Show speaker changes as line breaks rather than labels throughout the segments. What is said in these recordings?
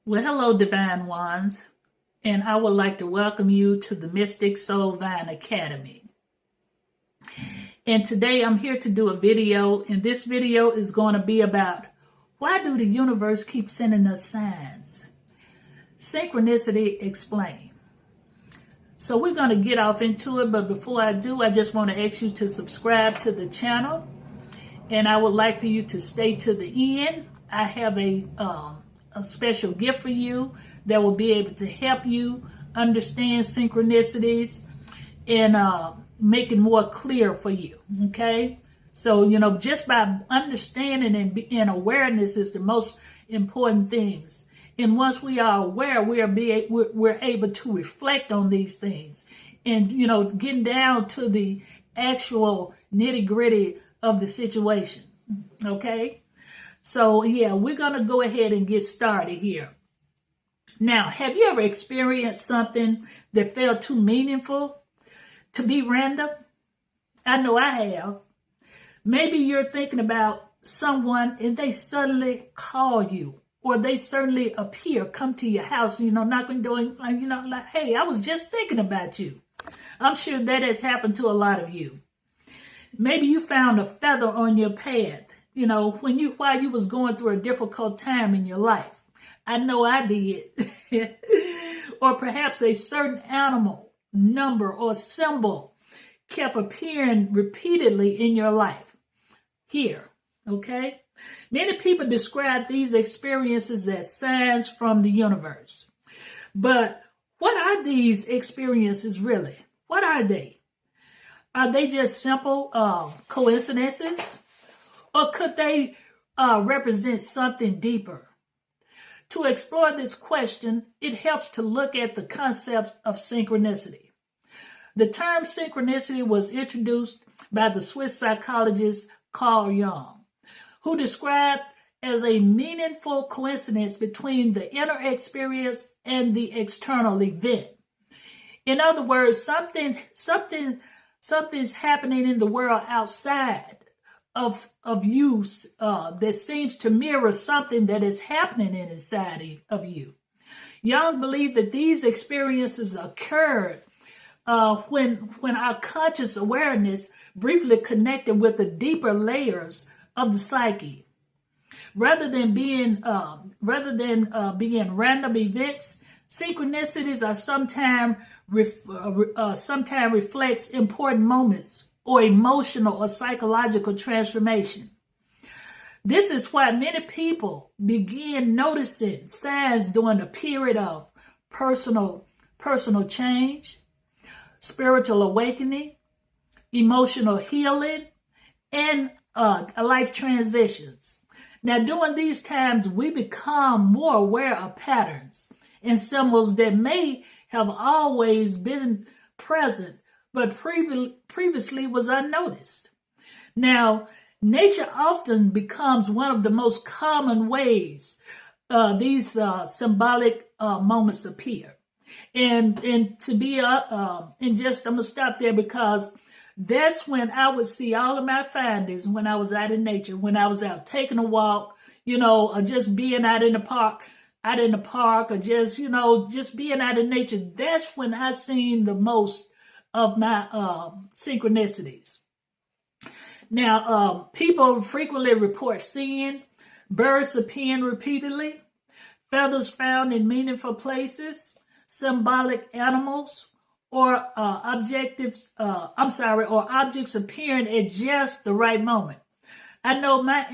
Well, hello, Divine Ones, and I would like to welcome you to the Mystic Soul Vine Academy. And today I'm here to do a video, and this video is going to be about why do the universe keep sending us signs? Synchronicity explained. So we're going to get off into it, but before I do, I just want to ask you to subscribe to the channel, and I would like for you to stay to the end. I have a special gift for you that will be able to help you understand synchronicities and make it more clear for you. Okay, so just by understanding and awareness is the most important things. And once we are aware, we're able to reflect on these things and getting down to the actual nitty gritty of the situation. Okay. So, yeah, we're going to go ahead and get started here. Now, have you ever experienced something that felt too meaningful to be random? I know I have. Maybe you're thinking about someone and they suddenly call you, or they suddenly come to your house, knocking door, like, hey, I was just thinking about you. I'm sure that has happened to a lot of you. Maybe you found a feather on your path. While you was going through a difficult time in your life. I know I did. Or perhaps a certain animal, number, or symbol kept appearing repeatedly in your life. Here, okay? Many people describe these experiences as signs from the universe. But what are these experiences really? What are they? Are they just simple coincidences? Or could they represent something deeper? To explore this question, it helps to look at the concepts of synchronicity. The term synchronicity was introduced by the Swiss psychologist Carl Jung, who described as a meaningful coincidence between the inner experience and the external event. In other words, something's happening in the world outside of you that seems to mirror something that is happening inside of you. Jung believed that these experiences occurred when our conscious awareness briefly connected with the deeper layers of the psyche. Rather than being random events, synchronicities are sometimes reflects important moments or emotional or psychological transformation. This is why many people begin noticing signs during a period of personal change, spiritual awakening, emotional healing, and life transitions. Now, during these times, we become more aware of patterns and symbols that may have always been present but previously was unnoticed. Now, nature often becomes one of the most common ways these symbolic moments appear. And to be I'm gonna stop there because that's when I would see all of my findings when I was out in nature, when I was out taking a walk, or just being out in the park, or just being out in nature. That's when I seen the most of my synchronicities. Now, people frequently report seeing birds appearing repeatedly, feathers found in meaningful places, symbolic animals, or objects appearing at just the right moment. I know my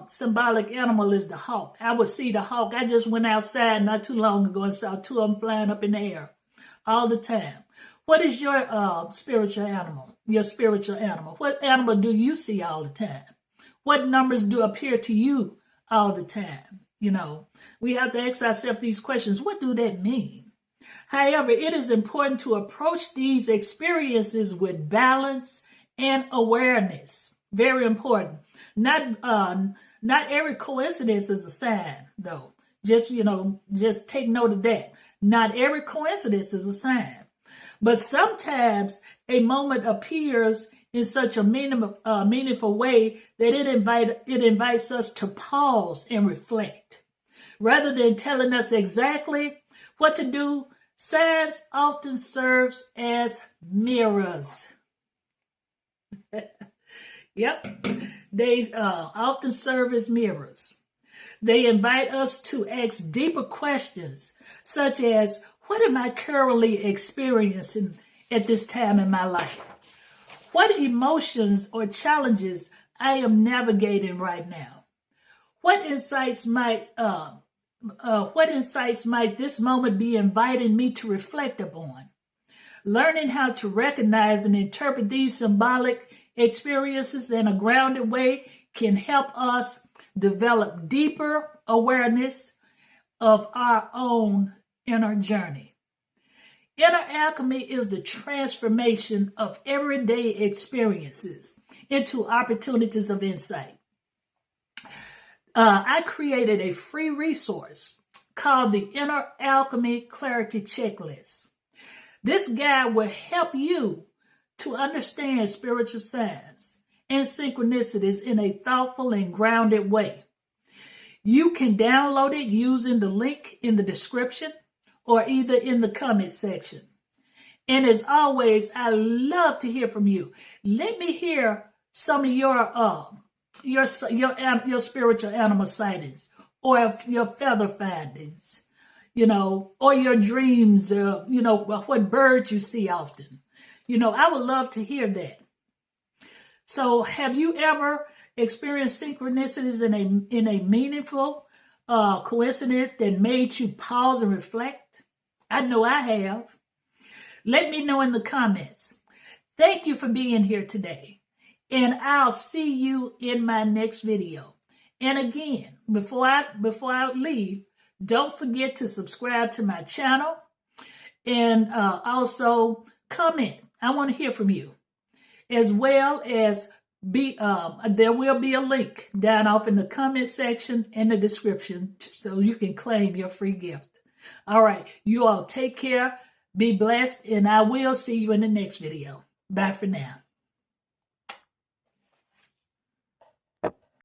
symbolic animal is the hawk. I would see the hawk. I just went outside not too long ago and saw two of them flying up in the air all the time. What is your spiritual animal? Your spiritual animal. What animal do you see all the time? What numbers do appear to you all the time? We have to ask ourselves these questions. What do that mean? However, it is important to approach these experiences with balance and awareness. Very important. Not every coincidence is a sign, though. Just take note of that. Not every coincidence is a sign. But sometimes a moment appears in such a meaningful way that it invites us to pause and reflect. Rather than telling us exactly what to do, signs often serves as mirrors. Yep, they often serve as mirrors. They invite us to ask deeper questions, such as, what am I currently experiencing at this time in my life? What emotions or challenges I am navigating right now? What insights might this moment be inviting me to reflect upon? Learning how to recognize and interpret these symbolic experiences in a grounded way can help us develop deeper awareness of our own inner journey. Inner alchemy is the transformation of everyday experiences into opportunities of insight. I created a free resource called the Inner Alchemy Clarity Checklist. This guide will help you to understand spiritual signs and synchronicities in a thoughtful and grounded way. You can download it using the link in the description or either in the comment section. And as always, I love to hear from you. Let me hear some of your spiritual animal sightings, or your feather findings, or your dreams, what birds you see often. I would love to hear that. So have you ever experienced synchronicities in a meaningful coincidence that made you pause and reflect? I know I have. Let me know in the comments. Thank you for being here today. And I'll see you in my next video. And again, before I leave, don't forget to subscribe to my channel and also comment. I want to hear from you, as well as there will be a link down off in the comment section and the description so you can claim your free gift. All right, you all take care, be blessed, and I will see you in the next video. Bye for now.